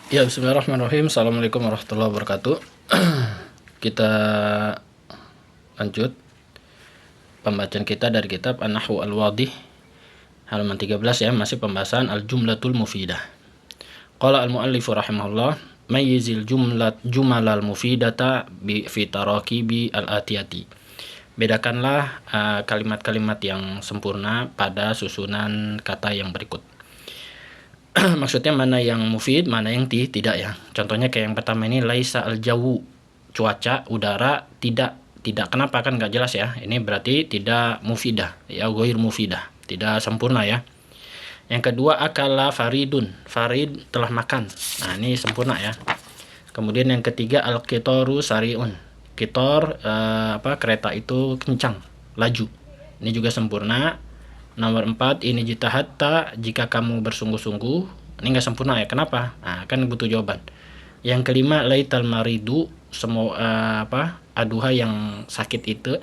Ya, bismillahirrahmanirrahim. Assalamualaikum warahmatullahi wabarakatuh. Kita lanjut pembacaan kita dari kitab An-Nahwu Al-Wadih halaman 13 ya, masih pembahasan Al-Jumlatul Mufidah. Qala al-muallifu rahimahullah, mayyizil jumalal mufidata fi tarakibi al-atiyati. Bedakanlah kalimat-kalimat yang sempurna pada susunan kata yang berikut. Maksudnya mana yang mufid, mana yang tidak ya. Contohnya kayak yang pertama ini, laisa al-jawu, cuaca, udara, tidak. Kenapa, kan nggak jelas ya. Ini berarti tidak mufidah ya, ghair mufidah, tidak sempurna ya. Yang kedua, akala faridun, farid telah makan. Nah, ini sempurna ya. Kemudian yang ketiga, al-qitaru sariun, kitor kereta itu kencang, laju. Ini juga sempurna. Nomor 4, ini jitahatta, jika kamu bersungguh-sungguh. Ini nggak sempurna ya. Kenapa? Nah, kan butuh jawaban. Yang kelima, laital maridu, semua aduha yang sakit itu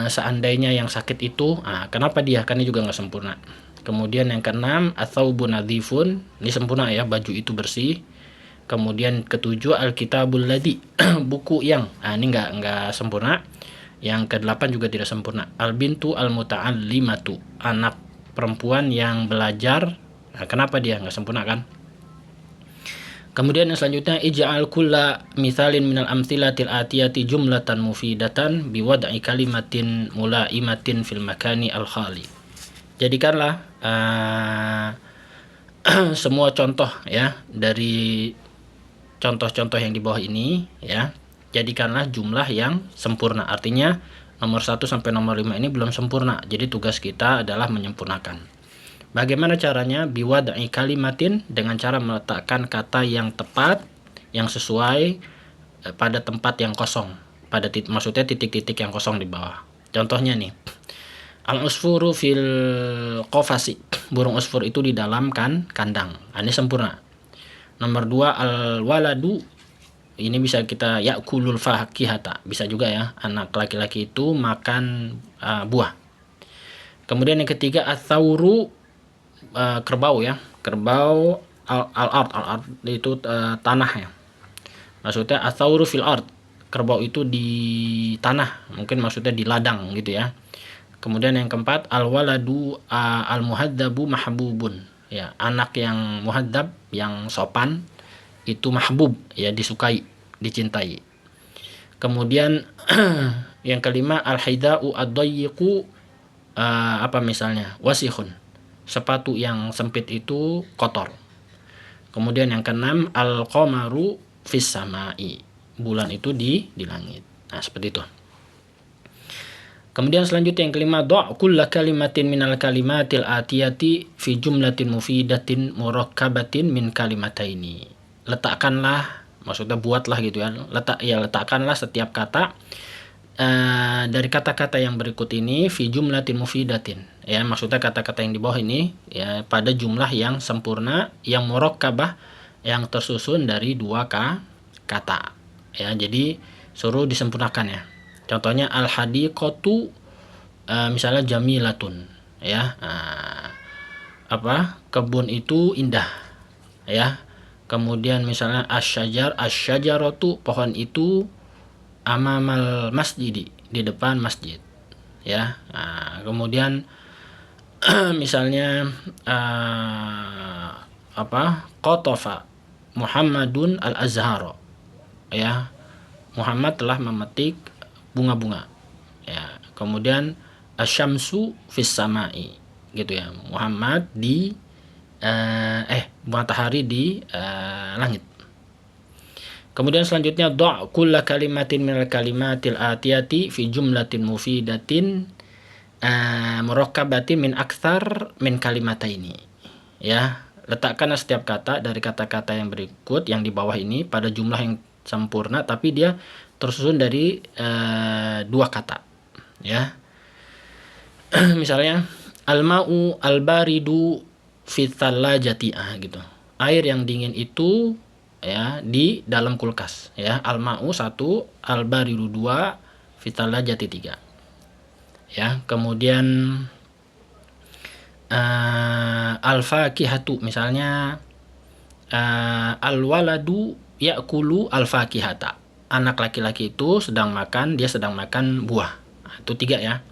seandainya yang sakit itu. Kenapa dia? Kan ini juga nggak sempurna. Kemudian yang keenam, atsaubu nadhifun, ini sempurna ya, baju itu bersih. Kemudian ketujuh, alkitabul ladhi, buku yang. Ini nggak sempurna. Yang ke-8 juga tidak sempurna. Al-bintu al-muta'allimatu, anak perempuan yang belajar. Kenapa dia nggak sempurna kan? Kemudian yang selanjutnya, ij'al kulla mithalin minal amthilatil atiyati jumlatan mufidatan biwad'i kalimatin mulaimatin fil makani al-khali. Jadikanlah semua contoh ya dari contoh-contoh yang di bawah ini ya, jadikanlah jumlah yang sempurna. Artinya nomor 1 sampai nomor 5 ini belum sempurna. Jadi tugas kita adalah menyempurnakan. Bagaimana caranya? Biwad'i kalimatin, dengan cara meletakkan kata yang tepat, yang sesuai pada tempat yang kosong. Maksudnya titik-titik yang kosong di bawah. Contohnya nih. Al-usfuru fil qafasi, burung usfur itu di dalam kandang. Ini sempurna. Nomor 2, al-waladu, ini bisa kita yakulul fakihata, bisa juga ya, anak laki-laki itu makan buah. Kemudian yang ketiga, atsauru, kerbau ya, kerbau, al-ard itu tanah ya. Maksudnya atsauru fil ard, kerbau itu di tanah, mungkin maksudnya di ladang gitu ya. Kemudian yang keempat, al-waladu al-muhaddabu mahbubun, ya, anak yang muhaddab, yang sopan itu mahbub ya, disukai, dicintai. Kemudian yang kelima, al-haida'u ad-dayyiqu, misalnya wasihun, sepatu yang sempit itu kotor. Kemudian yang keenam, al-qamaru fis samai, bulan itu di langit. Nah, seperti itu. Kemudian selanjutnya yang kelima, do' kulla kalimatin minal kalimatil atiyati fi jumlatin mufidatin murakkabatin min kalimataini. Letakkanlah, maksudnya buatlah gitu ya. Letakkanlah setiap kata dari kata-kata yang berikut ini fi jumlatin mufidatin. Ya, maksudnya kata-kata yang di bawah ini ya pada jumlah yang sempurna, yang murakkabah, yang tersusun dari 2 kata. Ya, jadi suruh disempurnakan ya. Contohnya al-hadiqatu, misalnya jamilatun ya, kebun itu indah ya. Kemudian misalnya asyajaratu, pohon itu amamal masjidi, di depan masjid ya. Kemudian misalnya qatafa Muhammadun al-azharo ya, Muhammad telah memetik bunga-bunga ya. Kemudian asyamsu fis samai gitu ya, Muhammad di matahari di langit. Kemudian selanjutnya, do' kulla kalimatin minal kalimatil atiyati fi jumlatin mufidatin murakkabatin min aktsar min kalimataini. Ya, letakkanlah setiap kata dari kata-kata yang berikut yang di bawah ini pada jumlah yang sempurna, tapi dia tersusun dari 2 kata ya. Misalnya al-ma'u al-baridu fi thallajati gitu. Air yang dingin itu ya di dalam kulkas ya. Al-ma'u 1, al-baridu 2, fi thallajati 3. Ya, kemudian al-fakihatu, misalnya al-waladu ya'kulu al-fakihata, anak laki-laki itu sedang makan, dia sedang makan buah. Itu 3 ya.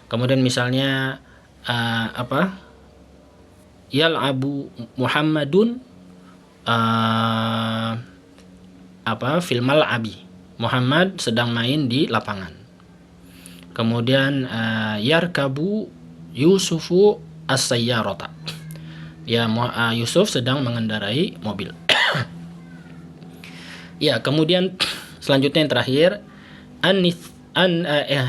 Kemudian misalnya yal'abu Muhammadun fil mal'abi, Muhammad sedang main di lapangan. Kemudian yarkabu Yusufu as-sayyarata, ya Yusuf sedang mengendarai mobil. Ya, kemudian selanjutnya yang terakhir,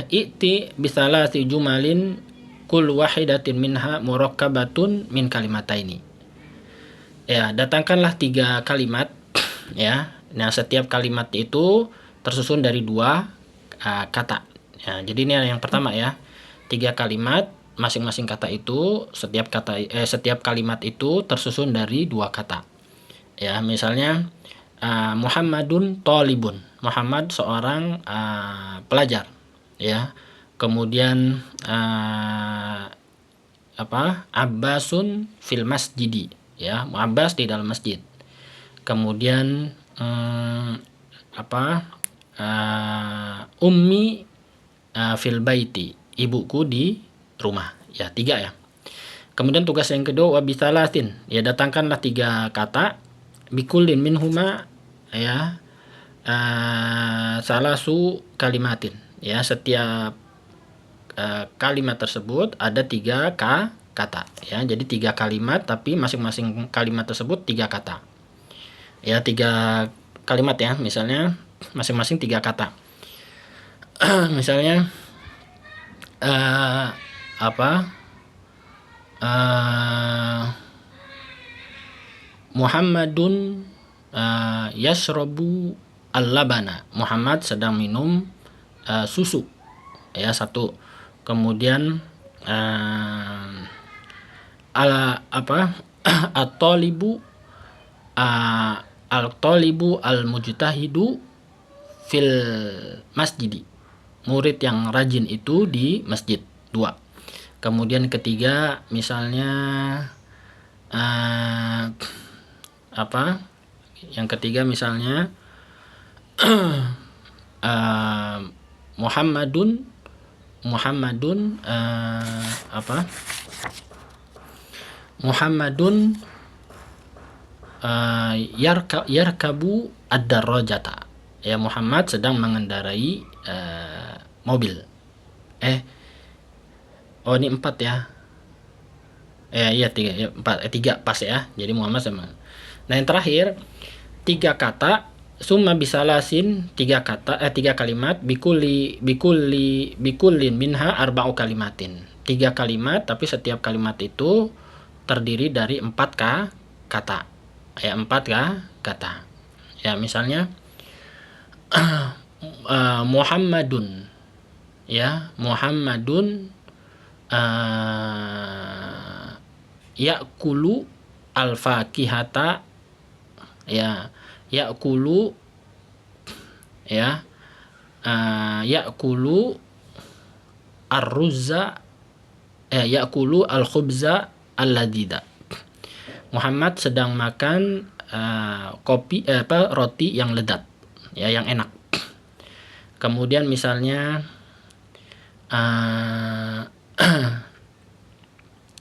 i'ti bisalasi jumalin kul wahidatin minha murakkabatun min kalimataini. Ya, datangkanlah 3 kalimat ya. Nah, setiap kalimat itu tersusun dari 2 kata. Ya, jadi ini yang pertama ya. 3 kalimat, masing-masing kata itu setiap kalimat itu tersusun dari 2 kata. Ya, misalnya Muhammadun thalibun, Muhammad seorang pelajar ya. Kemudian Abbasun fil masjidi, ya, Abbas di dalam masjid. Kemudian ummi fil baiti, ibuku di rumah, ya, 3 ya. Kemudian tugas yang kedua, wabithalatin, ya, datangkanlah 3 kata, bikullin minhuma, ya, salasu kalimatin, ya, setiap kalimat tersebut ada 3 kata, ya. Jadi 3 kalimat tapi masing-masing kalimat tersebut 3 kata, ya, 3 kalimat ya, misalnya masing-masing 3 kata. Misalnya Muhammadun yashrabu al-labana, Muhammad sedang minum susu, ya, 1. Kemudian at-talibu al-mujtahidu fil masjidi, murid yang rajin itu di masjid, 2. Kemudian ketiga misalnya yang ketiga misalnya Muhammadun yarkabu ad-darajata, ya, Muhammad sedang mengendarai mobil. Ini 4 ya. Iya 3 ya, 3 pas ya. Jadi Muhammad sama. Nah, yang terakhir 3 kata, summa bisalasin, 3 kata 3 kalimat, bikullin minha arba'u kalimatin. 3 kalimat tapi setiap kalimat itu terdiri dari 4 kata. Ya, 4 kata. Ya, misalnya Muhammadun, ya, Muhammadun ya'kulu al-fakihata, ya, ya'kulu, ya, ya'kulu ar-ruzza, ya'kulu al-khubza al-ladida, Muhammad sedang makan roti yang lezat, ya, yang enak. Kemudian misalnya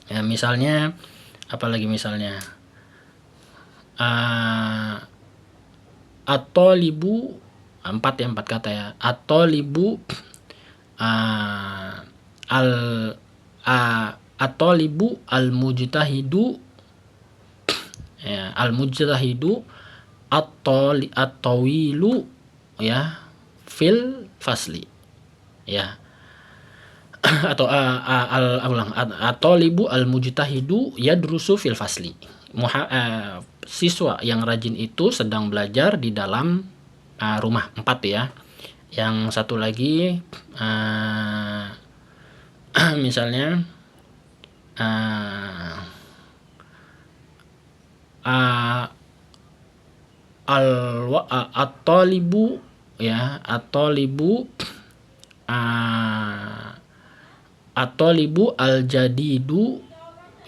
ya, misalnya apalagi, misalnya at-talibu, 4 kata ya, at-talibu at-talibu al-mujtahidu, ya, al-mujtahidu at-tawilu, ya, fil fasli, ya. Atau at-talibu al-mujtahidu yadrusu fil fasli, siswa yang rajin itu sedang belajar di dalam rumah, 4 ya. Yang satu lagi misalnya at-talibu, ya, at-talibu al-jadidu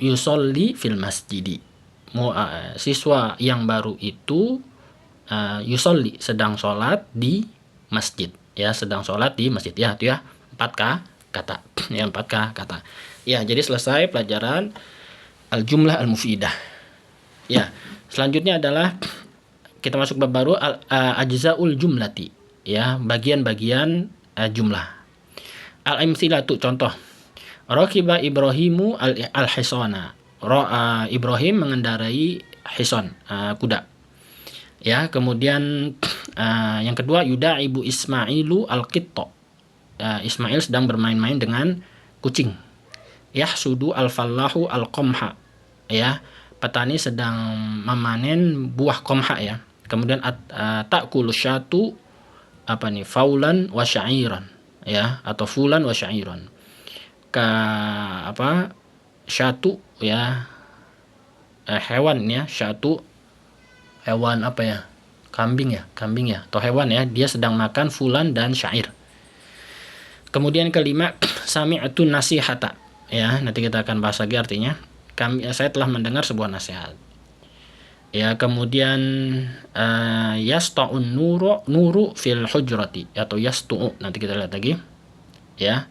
yusolli fil masjidi. Siswa yang baru itu yusolli sedang sholat di masjid, ya, sedang sholat di masjid, ya, itu ya 4K kata, ya 4K kata. Ya, jadi selesai pelajaran al-jumlah al-mufidah. Ya, selanjutnya adalah kita masuk bab baru ajzaul jumlati, ya, bagian-bagian jumlah. Al-amthilatu, contoh. Rakiba Ibrahimu al-hisana. Ibrahim mengendarai hison, kuda. Ya, kemudian yang kedua yudaibu Ismailu al-qitta. Ismail sedang bermain-main dengan kucing. Yahsudu al-fallahu al-qamha. Ya, petani sedang memanen buah qamha, ya. Kemudian ta'kulu syatu faulan wa sya'iran, ya, atau fulan wa sya'iran. Syatu, ya, hewan, ya, syatu hewan kambing ya atau hewan, ya, dia sedang makan fulan dan syair. Kemudian kelima sami'tu nasihata, ya, nanti kita akan bahas lagi artinya. Saya telah mendengar sebuah nasihat, ya. Kemudian yasta'un nuru fil hujrati, atau yastu'u, nanti kita lihat lagi, ya.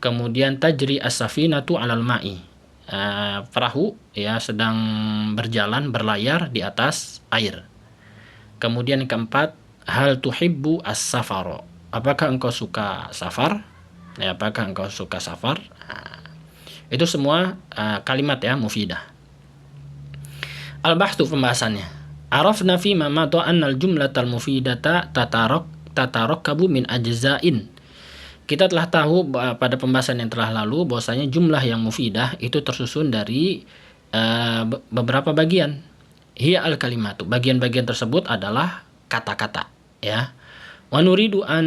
Kemudian tajri as-safinatu 'alal ma'i, perahu, ya, sedang berjalan berlayar di atas air. Kemudian yang keempat, hal tuhibbu as-safara, apakah engkau suka safar, ya, apakah engkau suka safar. Itu semua kalimat, ya, mufidah. Al-bahthu, pembahasannya. Arafna fi ma madha anna al-jumlatal mufidata tatarakabu min ajza'in. Kita telah tahu pada pembahasan yang telah lalu bahwasanya jumlah yang mufidah itu tersusun dari beberapa bagian. Hiya al-kalimatu, bagian-bagian tersebut adalah kata-kata, ya. Wa nuridu an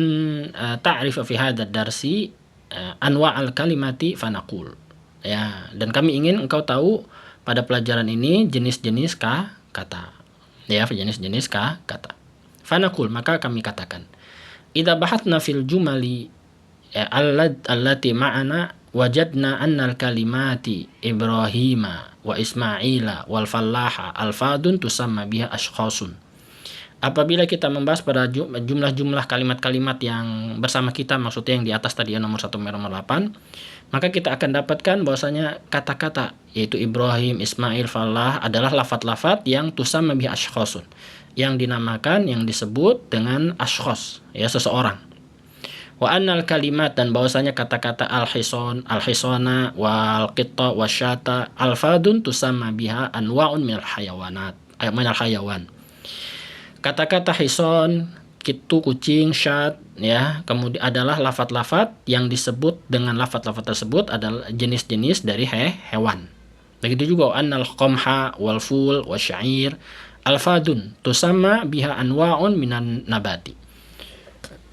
ta'rifa fi hadzal darsi anwa' al-kalimati fanaqul, ya, dan kami ingin engkau tahu pada pelajaran ini jenis-jenis kata, ya, jenis-jenis kata. Fanaqul, maka kami katakan, idza bahatna fil jumali allati ma'ana wajadna annal kalimati Ibrahima wa Ismaila wal fallaha alfadun tusamma biha ashkhasun. Apabila kita membahas pada jumlah-jumlah kalimat-kalimat yang bersama kita, maksudnya yang di atas tadi, nomor 1 sampai nomor 8, maka kita akan dapatkan bahwasanya kata-kata yaitu Ibrahim, Ismail, fallah adalah lafat-lafat yang tusamma biha ashkhasun, yang dinamakan, yang disebut dengan ashkhas, ya, seseorang. Wa annal kalimat, dan bahwasanya kata-kata al-hison, al-hisana, wal qitta, wasyata, alfadun tusamma biha anwa'un minal hayawan. Kata-kata hison, itu kucing, syat, ya, kemudian adalah lafat-lafat yang disebut dengan lafat-lafat tersebut adalah jenis-jenis dari hewan. Begitu juga annal qamha wal ful wasyair alfadun tusamma biha anwa'un minan nabati.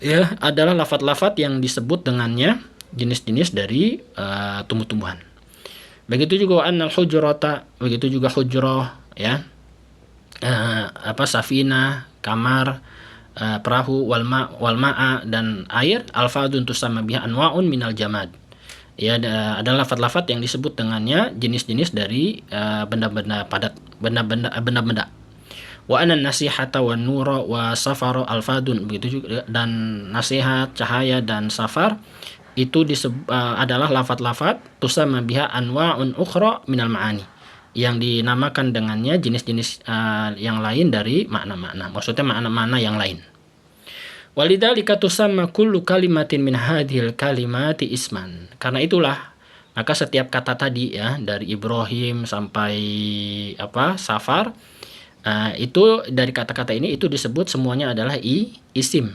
Ya, adalah lafat-lafat yang disebut dengannya jenis-jenis dari tumbuh-tumbuhan. Begitu juga annal hujrata, begitu juga hujrah, ya, safina, kamar, perahu, wal ma'a, dan air, alfadun tusamma biha anwa'un minal jamad. Ya, adalah lafat-lafat yang disebut dengannya jenis-jenis dari benda-benda padat, benda-benda. Wa anan nasihata wan nura wa safara alfadun, begitu juga, dan nasihat, cahaya, dan safar itu adalah lafat-lafat tusamma biha anwa'un ukhra minal ma'ani, yang dinamakan dengannya jenis-jenis yang lain dari makna-makna, maksudnya makna-makna yang lain. Walidzalika tusamma kullu kalimatin min hadhil kalimati isman, karena itulah maka setiap kata tadi, ya, dari Ibrahim sampai safar, itu dari kata-kata ini itu disebut semuanya adalah isim,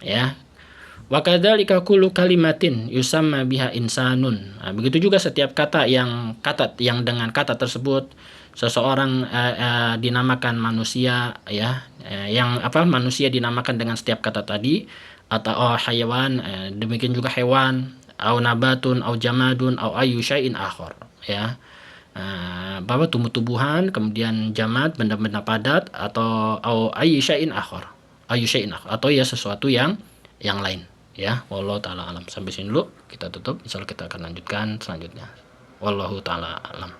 ya. Wa kadzalika kullu kalimatin yusamma biha insanun. Begitu juga setiap kata yang dengan kata tersebut seseorang dinamakan manusia, ya, yang manusia dinamakan dengan setiap kata tadi, atau hayawan, demikian juga hewan, au nabatun au jamadun au ayyu syai'in akhar, ya. Tumbuh-tumbuhan, kemudian jamad, benda-benda padat, atau ayyu syai'in akhar, atau ya sesuatu yang lain, ya. Wallahu taala alam. Sampai sini dulu kita tutup, insyaallah kita akan lanjutkan selanjutnya. Wallahu taala alam.